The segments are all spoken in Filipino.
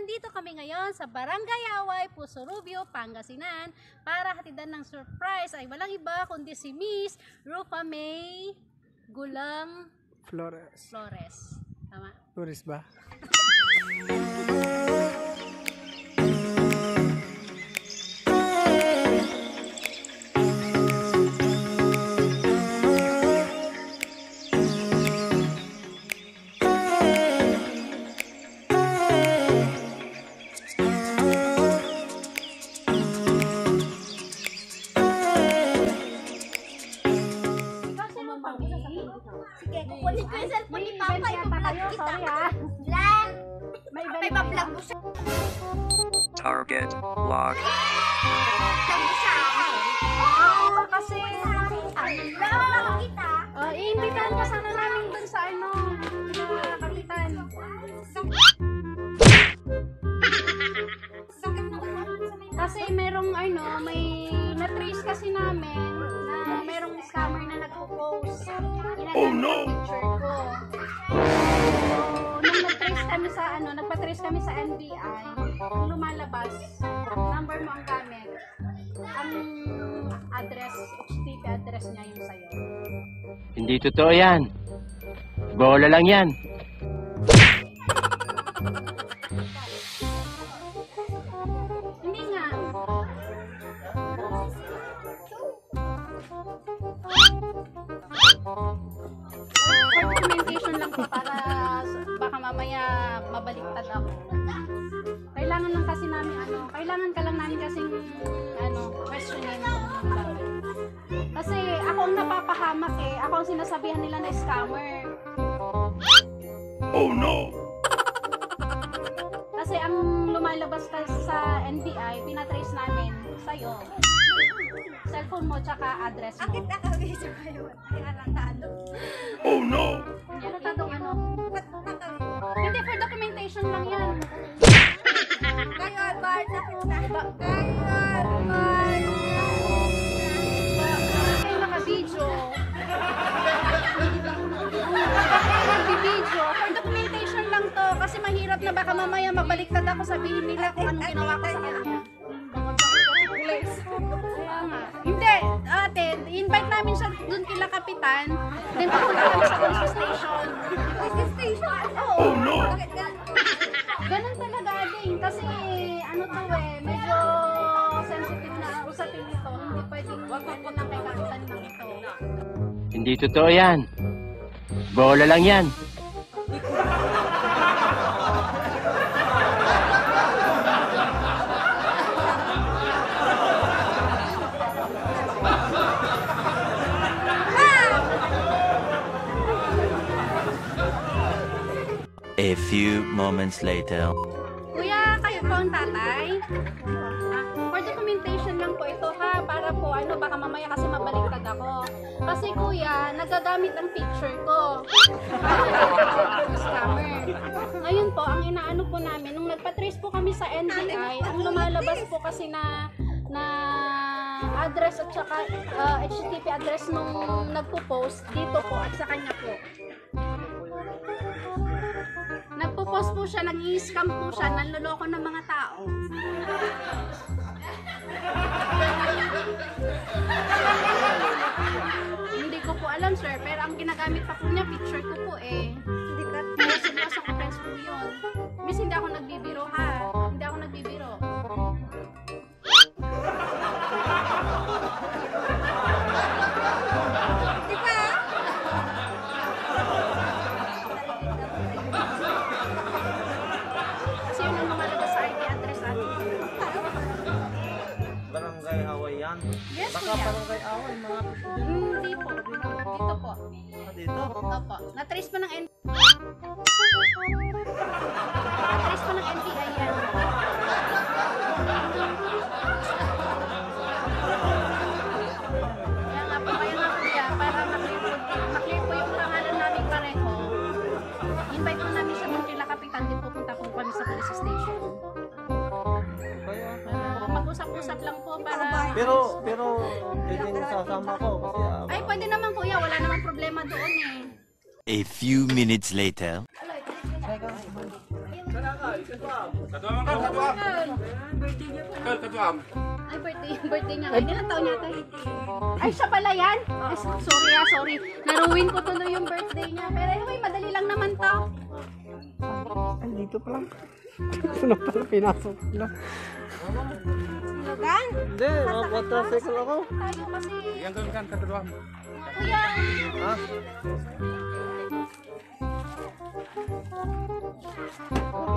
nandito kami ngayon sa Barangay Away, Puso Rubio, Pangasinan para hatidan ng surprise ay walang iba kundi si Miss Rufa May Gulang Flores. Tama? Flores ba? Sige, kukunin ko yung cellphone ni Papa. I-vlog kita. Vlog! May pa-vlog mo siya. Target lock. Vlog mo siya. Oo, kasi vlog kita. Iimbitahan ka sana namin dun sa ano, na kapitan. Kasi merong ano, may na-trace kasi namin na merong scammer na nagpo-post. Oh no! Picture ko. So, nung nag-trace kami sa ano, nagpa-trace kami sa NBI, lumalabas, number mo ang gamit. Ang address, HTTP address niya yung sa'yo. Hindi totoo yan. Bola lang yan. Hindi nga. For documentation lang po para baka mamaya mabaliktad ako. Kailangan lang kasi namin ano, kailangan ka lang namin kasing ano, questionin. Kasi ako ang napapahamak eh. Ako ang sinasabihan nila na scammer. Oh no! Kasi ang lumalabas kasi sa NBI, pinatrace namin sa'yo. Cellphone mo tsaka address mo. Bakit nakawisa kayo? Ay, alatado. Oh no! Ano tadong ano? Ba't nakawisa? Hindi, for documentation lang yan. Kayo, Albert, nakita. Kayo, Albert. Kayo naka-video. Kayo nag-video. For documentation lang to. Kasi mahirap na baka mamaya mabaliktad ako, sabihin nila kung anong ginawa ko sa kanya. Hindi, ate, invite namin siya dun kila kapitan. Then pupunta kami sa police station. Police station? Oo. Oh no! Bakit ganun? Ganun talaga, ading. Kasi ano to eh, medyo sensitive na usapin ito. Hindi pwedeng ganun lang kay kapitan lang ito. Hindi totoo yan. Bola lang yan. A few moments later. Kuya, kayo po ang tatay? For documentation lang po ito ha, para po ano, baka mamaya kasi mabaliktad ako. Kasi kuya, nagagamit ang picture ko. Scammer. Ngayon po, ang inaano po namin, nung nagpa-trace po kami sa NBI, ang lumalabas po kasi na address at saka HTTP address nung nagpo-post dito po at sa kanya po. Nagpo-post po siya, nag-i-scam po siya, nanloloko ng mga tao. Hindi ko po alam sir, pero ang ginagamit pa po niya, picture ko po eh. Hindi ka. Kaya seryoso ko friends po yun. Miss, hindi ako nagbibiro ha. Hindi ako nagbibiro. Di ba? Kasi yun ang lumalabas sa IP address natin. Barangay Away yan. Yes, Baka kuya. barangay Away, mga Hindi po. Dito po. dito. Opo. Na-trace po ng Na-trace po ng NBI yan. Kaya nga po, kaya nga kuya, para maklear po yung pangalan namin pareho. Invite po namin siya kung kila kapitan, din pupunta po kami sa police station. Kaya, Mag-usap-usap lang po para... pero, pwede nang sasama ko kasi Ay, pwede naman kuya, wala namang problema doon eh. A few minutes later. Teka, Ay, birthday niya. Ay, ilang taon yata? Ay, siya pala yan? Ay, sorry. Naruwin ko tuloy yung birthday niya. Pero anyway, madali lang naman to. Ay, dito pa lang. Ano pala pinasok na? Logan? Hindi, makapatracycle ako. Tayo kasi. Yang kan kedua. Kuya. Ha?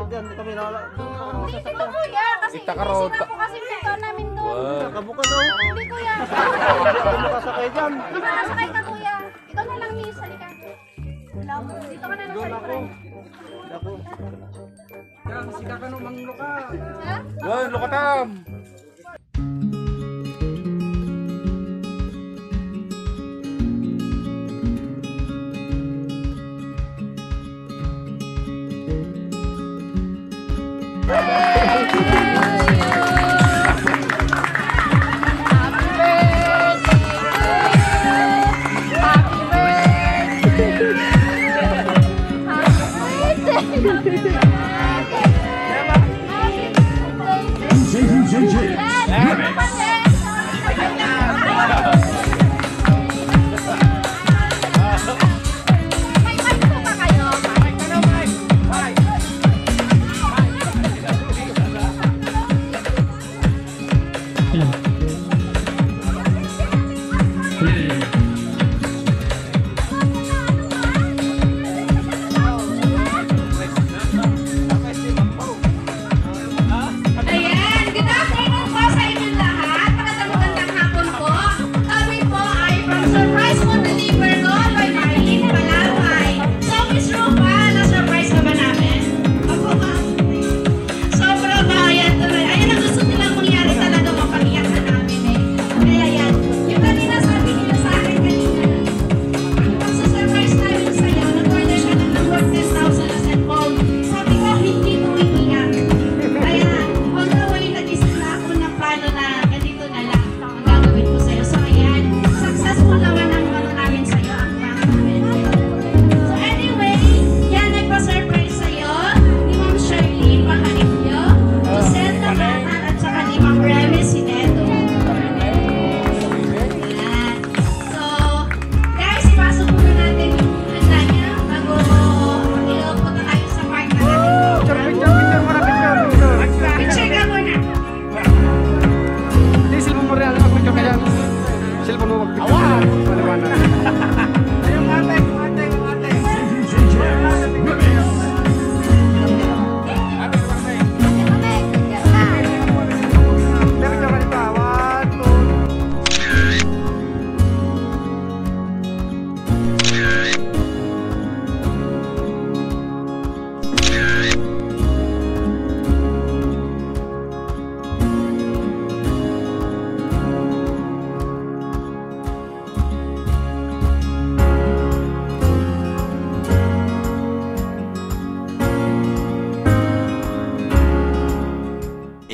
Diyan kami nala. Hindi dito, kuya. Kasi Kita ka raw. inisira ko kasi pinto namin doon. Nakabuka na. Hindi, kuya. Hindi ako makasakay dyan. Makakasakay ka, kuya. Ikaw na lang, miss. Halika. Dito ka na lang sa likod. Ako. Yan, si Kakano Mangluka. Ha? Wah, lukatam. Ayan, good afternoon po sa inyong lahat. Magandang hapon po. Kami po ay from Surprise Food Deliver Call by Marlene Palaway. So, Miss Rupa, na-surprise ka ba namin? Ako ba? Sobra ba? Ayan ang gusto nilang mangyari talaga, mapag-iyak na namin eh. Kaya yan, yung kanina sabi nila sa akin kanina, magsa-surprise namin sa'yo, nag-order ka ng worth 10,000 na cellphone. Sabi ko, hindi mo iiyak. Kaya, on the way, nag-isip na ako ng plano na ganito na lang ang gagawin ko sa'yo. So, ayan, successful naman ang ano namin sa'yo, ang plano namin. So, anyway, yan, nagpa-surprise sa'yo ni Ma'am Charlene Pajarillo, Giselle Tabanan, at saka ni Ma'am Remy Sinedo. Ayan. So, guys, ipasok muna natin yung handa niya bago punta tayo sa park na natin. Picture muna, picture. Picture ka muna. Hindi, cellphone mo rin. Ano mag-picture ka dyan? Cellphone mo mag-picture. Maliwanag. Yung ate. Picture ka dito. 1, 2.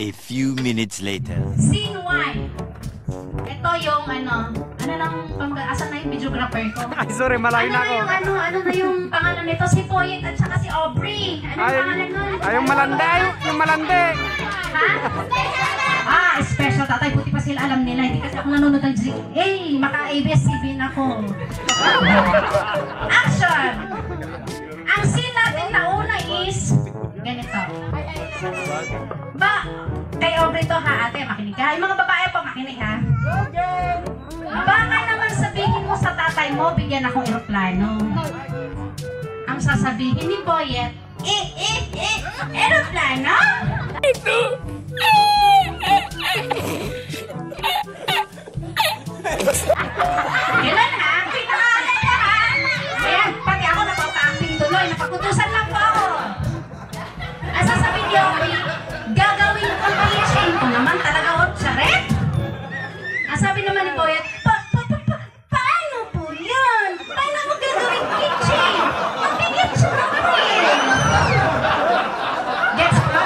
A few minutes later. Scene 1. Ito yung ano lang, asan na yung videographer ko? Ay, sorry, malayo na ako. Ano na yung pangalan nito? Si Poyet at saka si Aubrey. Ano yung pangalan nun? Ay, yung malande. Yung malande. Ha? Special tatay. Buti pa sila alam nila. Hindi kasi ako nanonood ng GA. Maka-ABS-CBN ako. Action! Ang scene natin na una is ganito. Kay Aubrey to ha, ate, makinig ka. Yung mga babae po, makinig ha. Baka naman sabihin mo sa tatay mo, bigyan akong eroplano. Ang sasabihin ni Boyet, eroplano? Kailan ha? Pinakalan ka ha? Ayan, pati ako napapa-acting tuloy. Napakutusan lang po ako. Ang sasabihin ni Aubrey, gagawin ko pa yung chain ko naman talaga o charet? Ang sabi naman ni Boyet, paano po yun? Paano mo gagawin kitchen? Mabigat siya naman eh. Gets ba?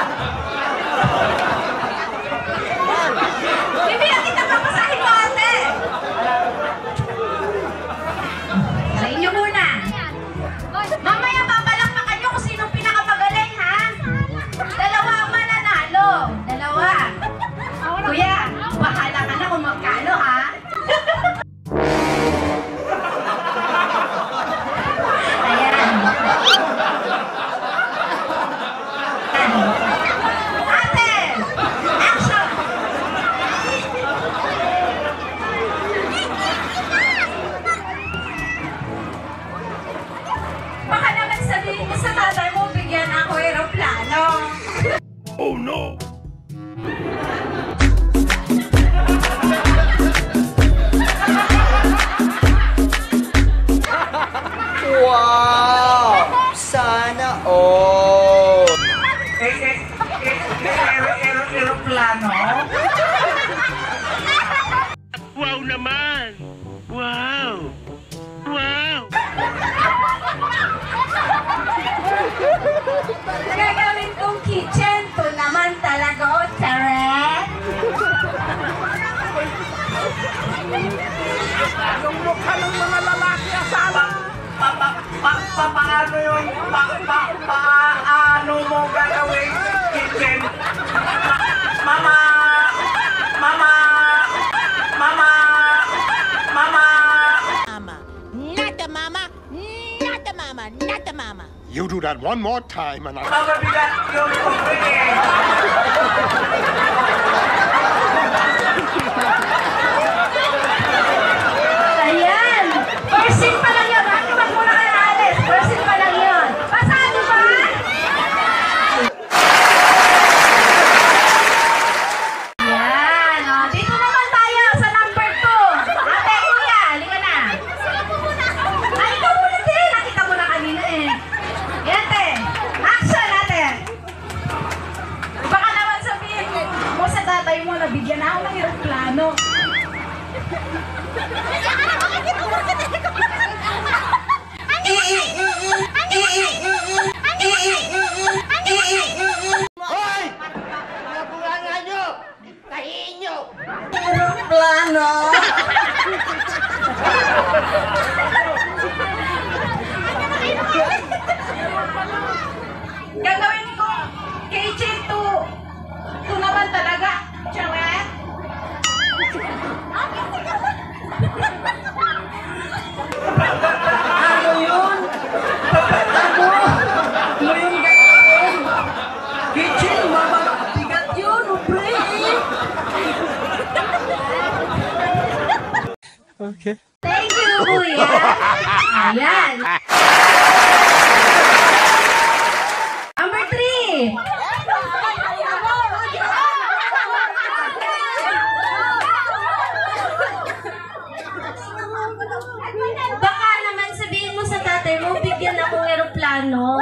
Wow! Sana all! Aeroplano? Wow naman! Wow! Wow! Gagawin kong kitchen to naman talaga, o Charet! Yung mukha ng mga lalaki asawa! Paano yun? Paano mo gagawin kitchen? Mama! Mama! Mama! Mama! Not the mama! Not the mama! Not the mama! You do that one more time and I... Mabigat yung pagpili! Ayan! Person pa lang yun! Bakit wag muna kayo alis? Person pa lang yun! Pasado ba? Yan! O, dito naman tayo sa number 2. Ate, kuya, halika na. Ay, ikaw muna din. Nakita mo na kanina eh. Yan, te. Action natin. Baka naman sabihin mo sa tatay mo na bigyan na ako ng eroplano. Hoy! Mga bunganga nyo! Tahiin nyo! Aeroplano! Gagawin ko kitchen to naman talaga. Charet? Ano yun? Ano? Ano yung gagawin? Kitchen, mabigat yun, pre! Okay. Thank you, kuya! Ayan! Number 3! Baka naman sabihin mo sa tatay mo, bigyan akong eroplano.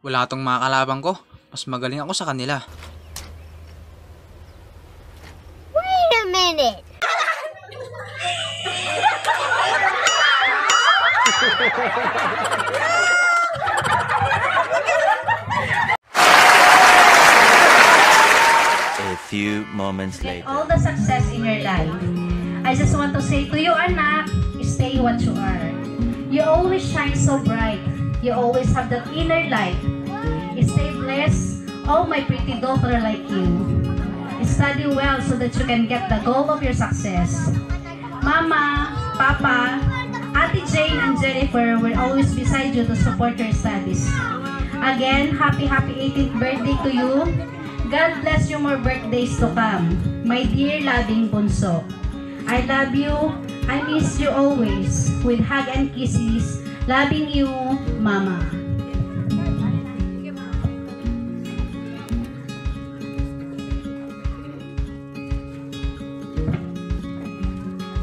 Wala tong mga kalabang ko. Mas magaling ako sa kanila. Wait a minute! A few moments later. All the success in your life. I just want to say to you, anak, stay what you are. You always shine so bright. You always have that inner light. Stay blessed, oh my pretty daughter like you. Study well so that you can get the goal of your success. Mama, Papa, Ate Jane and Jennifer will always beside you to support your studies. Again, happy 18th birthday to you. God bless you more birthdays to come. My dear loving bunso. I love you. I miss you always. With hug and kisses. Loving you, Mama.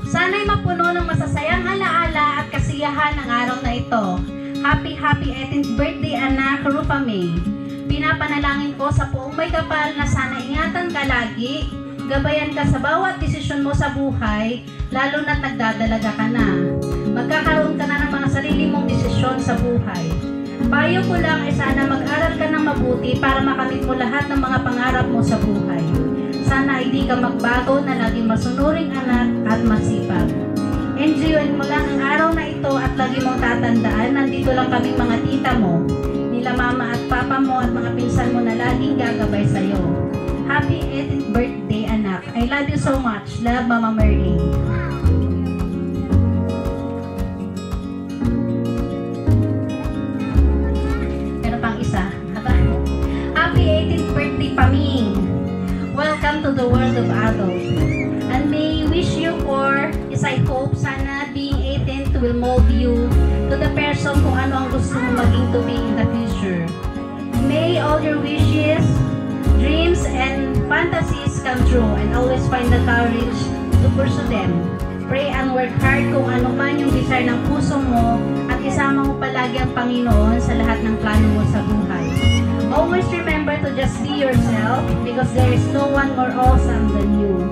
Sana'y mapuno ng masasayang alaala at kasiyahan ang araw na ito. Happy 18th birthday, anak Rufa May. Pinapanalangin ko sa puong may kapal na sana ingatan ka lagi, gabayan ka sa bawat desisyon mo sa buhay, lalo na't nagdadalaga ka na. Magkakaroon ka na ng mga sarili mong desisyon sa buhay. Payo ko lang ay sana mag-aral ka ng mabuti para makamit mo lahat ng mga pangarap mo sa buhay. Sana hindi ka magbago na laging masunuring anak at masipag. Enjoyin mo lang ang araw na ito at lagi mong tatandaan, nandito lang kaming mga tita mo, nila mama at papa mo at mga pinsan mo na laging gagabay sa'yo. Happy 18th birthday, anak. I love you so much. Love, Mama Merly. Meron pang isa. Happy 18th birthday, Paming. Welcome to the world of adult. And may wish you for is I hope sana being 18th will mold you to the person kung ano ang gusto mo maging to be in the future. May all all your wishes, dreams, and fantasies come true, and always find the courage to pursue them. Pray and work hard kung ano man yung desire ng puso mo, at isama mo palagi ang Panginoon sa lahat ng plano mo sa buhay. Always remember to just be yourself, because there is no one more awesome than you.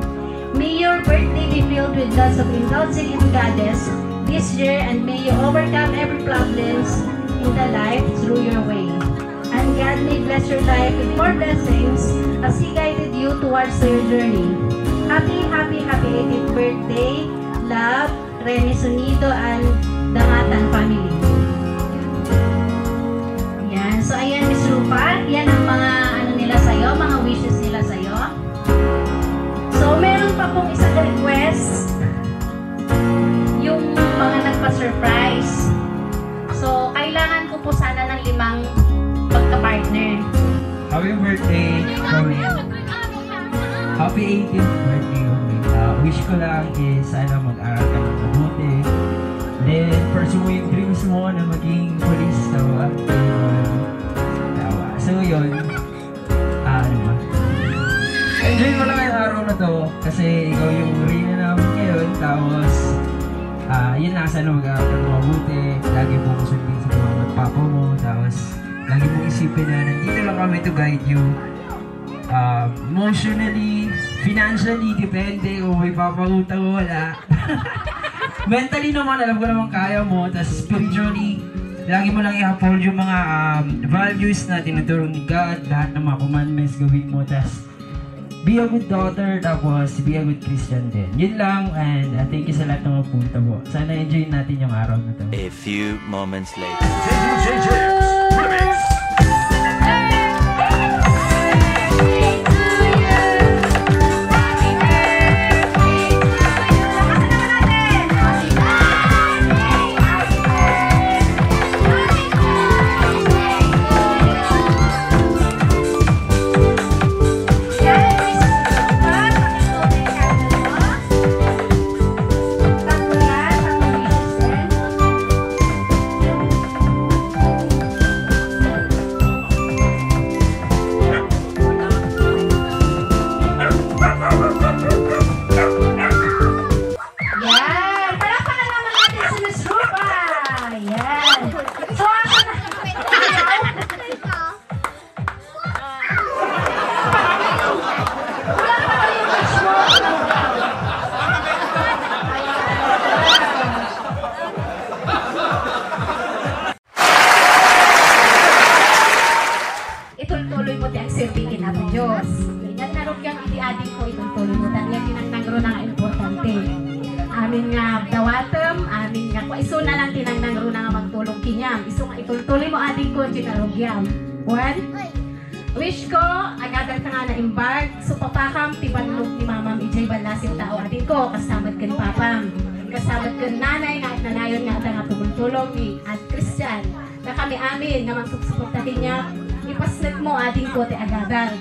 May your birthday be filled with lots of indulging in Goddess this year, and may you overcome every problems in the life through your way. And God may bless your life with more blessings as He guided you towards your journey. Happy 18th birthday, love, Remy Sunido and Dangatan family. Yan. So ayan, Miss Rupa, yan ang mga ano nila sa'yo, mga wishes nila sa'yo. So meron pa pong isang request, yung mga nagpa-surprise. So kailangan ko po sana ng 5 magka-partner. Happy birthday, Romy. Happy 18th birthday, Romy. Wish ko lang is sana mag-aral ka ng mabuti. Then, pursue mo yung dreams mo na maging police. Tawa. So, yun. Ano ba? Enjoy mo lang yung araw na to kasi ikaw yung reyna namin ngayon. Tapos, yun na, sana mag-aral ka ng mabuti. Lagi mo ko sundin sa mga magpapa mo. Tapos, lagi mong isipin na nandito lang kami to guide you. Emotionally, financially, depende kung may papautang o wala. Mentally naman, alam ko naman kaya mo. Tapos spiritually, lagi mo lang i-uphold yung mga values na tinuturo ni God. Lahat ng mga commandments gawin mo. Tapos, be a good daughter, tapos be a good Christian din. Yun lang, and thank you sa lahat ng mga punta mo. Sana enjoy natin yung araw na to. A few moments later. Ituloy mo ang sirbikin natin Diyos. Yan narog yung iti-adik ko, ituloy mo. Yan tinangnangro na nga importante. Amin nga dawatem, amin nga ko. Iso na lang tinangnangro na nga magtulong kinyam. Iso nga ituloy mo adik ko, tinarog yan. One, wish ko, agadal ka nga na embark. So papakam, tibanlog ni Mamam Ijay Balasin tao atin ko. Kasamad ka ni Papam. Kasamad ka nanay nga at nanayon nga nga tumultulong ni at Christian. Na kami amin nga magsusuportahin niya. Ipasnag mo ating ko te agadal.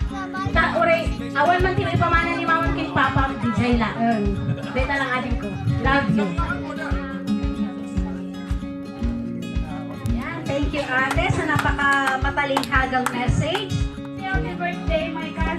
Ta ore, awan man tinay pamana ni Mamam kin Papam Ijay laeng. Deta lang ating ko. Love you. Yan, thank you ate sa napaka matalinghagang message. Happy birthday my God.